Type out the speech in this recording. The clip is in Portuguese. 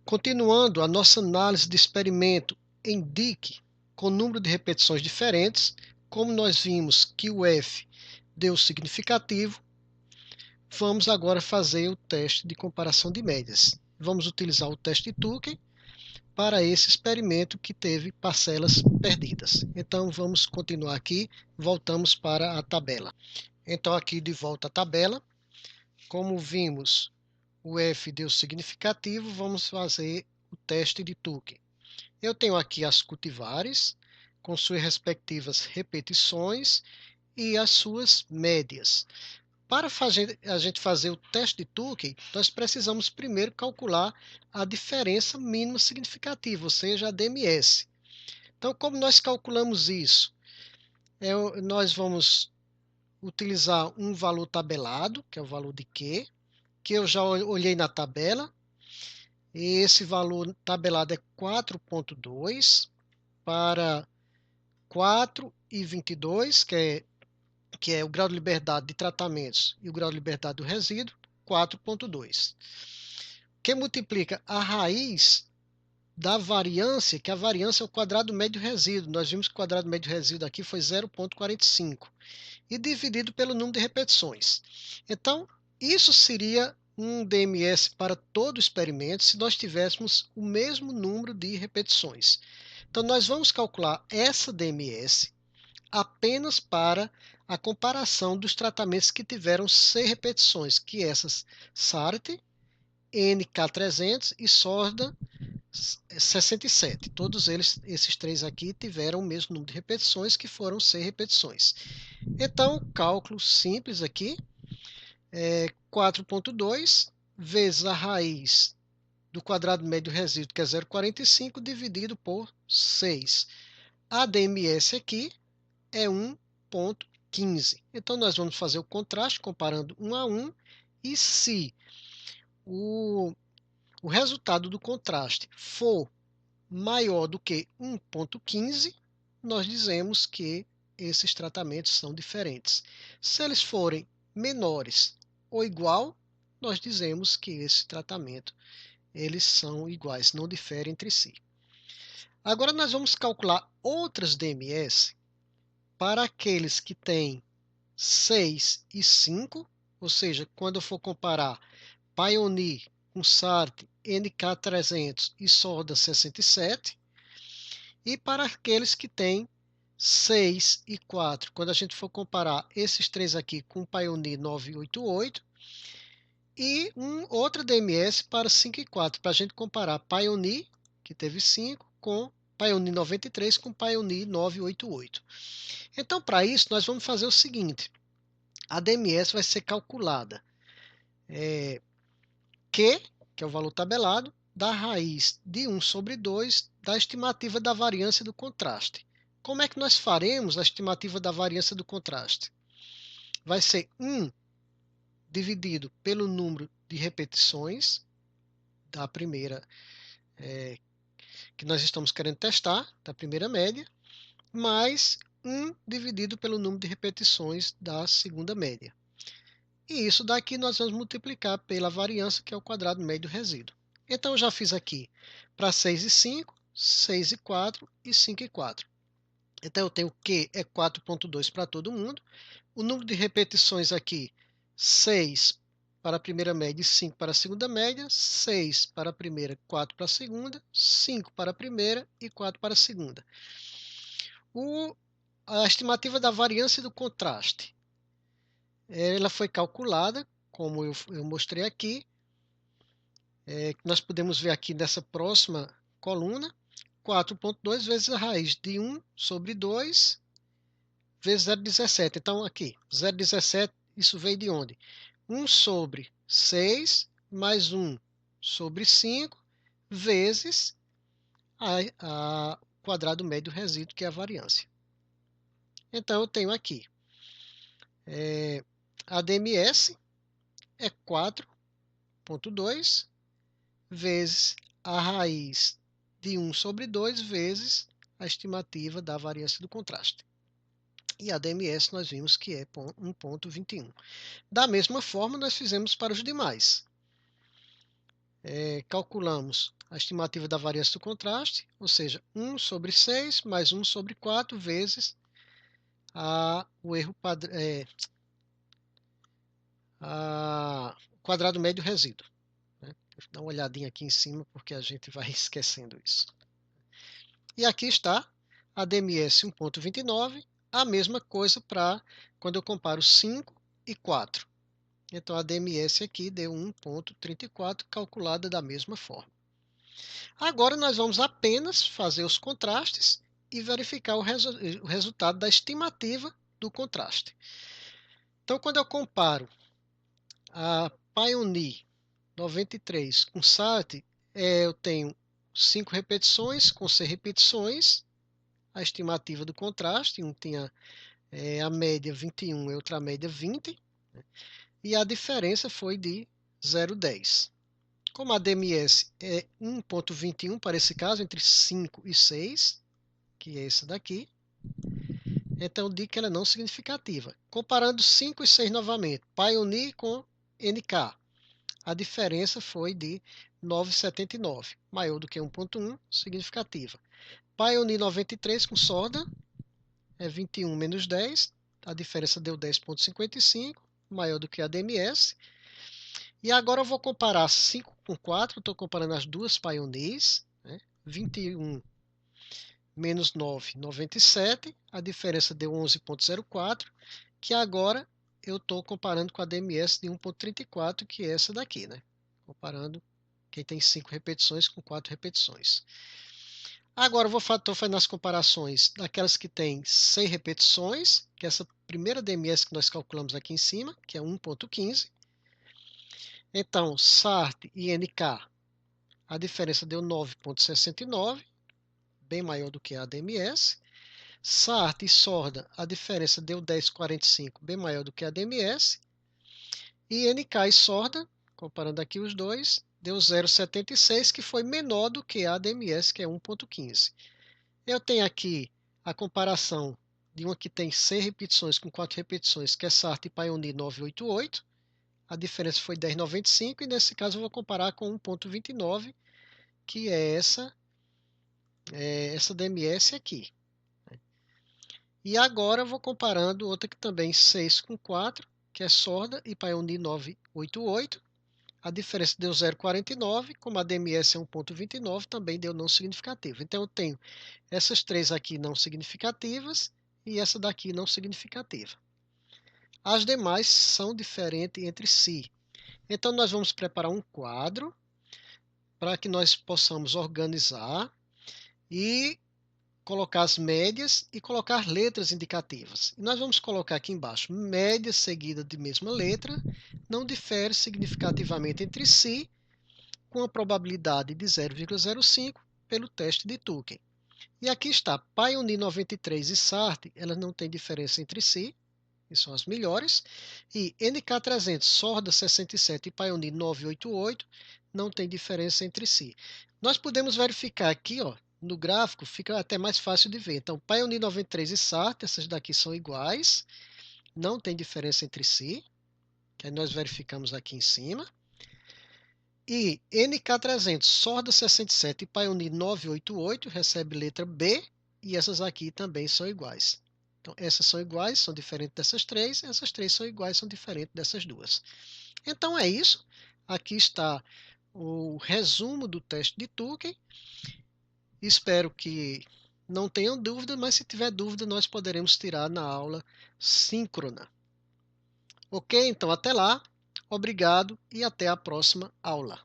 Continuando a nossa análise de experimento em DIC com número de repetições diferentes, como nós vimos que o F deu significativo, vamos agora fazer o teste de comparação de médias. Vamos utilizar o teste de Tukey para esse experimento que teve parcelas perdidas. Então vamos continuar aqui, voltamos para a tabela. Então aqui de volta à tabela, como vimos o F deu significativo, vamos fazer o teste de Tukey. Eu tenho aqui as cultivares, com suas respectivas repetições e as suas médias. Para a gente fazer o teste de Tukey, nós precisamos primeiro calcular a diferença mínima significativa, ou seja, a DMS. Então, como nós calculamos isso? Nós vamos utilizar um valor tabelado, que é o valor de Q, que eu já olhei na tabela. E esse valor tabelado é 4,2 para 4,22, que é o grau de liberdade de tratamentos e o grau de liberdade do resíduo, 4,2. Que multiplica a raiz da variância, que a variância é o quadrado médio resíduo. Nós vimos que o quadrado médio resíduo aqui foi 0,45. E dividido pelo número de repetições. Então, isso seria um DMS para todo o experimento se nós tivéssemos o mesmo número de repetições. Então, nós vamos calcular essa DMS apenas para a comparação dos tratamentos que tiveram 6 repetições, que essas SART, NK300 e Sorda 67. Todos eles, esses três aqui, tiveram o mesmo número de repetições, que foram 6 repetições. Então, cálculo simples aqui, 4,2 vezes a raiz do quadrado médio resíduo, que é 0,45, dividido por 6. A DMS aqui é 1,15. Então, nós vamos fazer o contraste, comparando 1 a 1, e se o resultado do contraste for maior do que 1,15, nós dizemos que esses tratamentos são diferentes. Se eles forem menores ou igual, nós dizemos que esse tratamento eles são iguais, não diferem entre si. Agora nós vamos calcular outras DMS para aqueles que têm 6 e 5, ou seja, quando eu for comparar Pioneer com SART, NK300 e Sorda 67, e para aqueles que têm 6 e 4, quando a gente for comparar esses três aqui com o Pioneer 988, e outra DMS para 5 e 4, para a gente comparar Pioneer, que teve 5, com Pioneer 93 com Pioneer 988. Então, para isso, nós vamos fazer o seguinte, a DMS vai ser calculada Q, que é o valor tabelado, da raiz de 1 sobre 2 da estimativa da variância do contraste. Como é que nós faremos a estimativa da variância do contraste? Vai ser 1 dividido pelo número de repetições da primeira que nós estamos querendo testar, da primeira média, mais 1 dividido pelo número de repetições da segunda média. E isso daqui nós vamos multiplicar pela variância, que é o quadrado médio resíduo. Então, eu já fiz aqui para 6 e 5, 6 e 4 e 5 e 4. Então, eu tenho Q é 4,2 para todo mundo. O número de repetições aqui, 6 para a primeira média e 5 para a segunda média, 6 para a primeira, 4 para a segunda, 5 para a primeira e 4 para a segunda. A estimativa da variância do contraste, ela foi calculada, como eu mostrei aqui, nós podemos ver aqui nessa próxima coluna, 4,2 vezes a raiz de 1 sobre 2 vezes 0,17. Então, aqui, 0,17, isso veio de onde? 1 sobre 6 mais 1 sobre 5 vezes o quadrado médio resíduo, que é a variância. Então, eu tenho aqui a DMS é 4,2 vezes a raiz de 1 sobre 2 vezes a estimativa da variância do contraste. E a DMS nós vimos que é 1,21. Da mesma forma, nós fizemos para os demais. calculamos a estimativa da variância do contraste, ou seja, 1 sobre 6 mais 1 sobre 4 vezes o erro quadrado médio resíduo. Né? Deixa eu dar uma olhadinha aqui em cima, porque a gente vai esquecendo isso. E aqui está a DMS 1.29, a mesma coisa para quando eu comparo 5 e 4. Então, a DMS aqui deu 1.34, calculada da mesma forma. Agora, nós vamos apenas fazer os contrastes e verificar o resultado da estimativa do contraste. Então, quando eu comparo a Pioneer 93 com SAT, eu tenho 5 repetições com 6 repetições. A estimativa do contraste, um tinha a média 21 e outra a média 20. E a diferença foi de 0,10. Como a DMS é 1.21 para esse caso, entre 5 e 6, que é essa daqui, então digo que ela é não significativa. Comparando 5 e 6 novamente, Pioneer com NK, a diferença foi de 9,79, maior do que 1.1, significativa. Pioneer 93 com Sorda, é 21 menos 10, a diferença deu 10,55, maior do que a DMS. E agora eu vou comparar 5 com 4, estou comparando as duas Pioneers, né? 21 menos 9, 97, a diferença deu 11,04, que agora eu estou comparando com a DMS de 1,34, que é essa daqui, né? Comparando quem tem 5 repetições com 4 repetições. Agora eu estou fazendo as comparações daquelas que têm 6 repetições, que é essa primeira DMS que nós calculamos aqui em cima, que é 1,15. Então, SART e NK, a diferença deu 9,69, bem maior do que a DMS. SART e Sorda, a diferença deu 10,45, bem maior do que a DMS. E NK e Sorda, comparando aqui os dois, deu 0,76, que foi menor do que a DMS, que é 1,15. Eu tenho aqui a comparação de uma que tem 6 repetições com 4 repetições, que é SART e Pioneer 988. A diferença foi 10,95 e nesse caso eu vou comparar com 1,29, que é essa DMS aqui. E agora eu vou comparando outra que também 6 com 4, que é Sorda e Pioneer 988. A diferença deu 0,49, como a DMS é 1,29, também deu não significativo. Então eu tenho essas três aqui não significativas e essa daqui não significativa. As demais são diferentes entre si. Então nós vamos preparar um quadro para que nós possamos organizar e colocar as médias e colocar letras indicativas. E nós vamos colocar aqui embaixo, média seguida de mesma letra, não difere significativamente entre si, com a probabilidade de 0,05 pelo teste de Tukey. E aqui está, Pioneer 93 e SART, elas não têm diferença entre si, que são as melhores, e NK300, Sorda 67 e Pioneer 988 não tem diferença entre si. Nós podemos verificar aqui, ó, no gráfico, fica até mais fácil de ver. Então, Pioneer 93 e SART, essas daqui são iguais, não tem diferença entre si, que aí nós verificamos aqui em cima. E NK300, Sorda 67 e Pioneer 988 recebe letra B, e essas aqui também são iguais. Então, essas são iguais, são diferentes dessas três, essas três são iguais, são diferentes dessas duas. Então, é isso. Aqui está o resumo do teste de Tukey. Espero que não tenham dúvida, mas se tiver dúvida, nós poderemos tirar na aula síncrona. Ok? Então, até lá. Obrigado e até a próxima aula.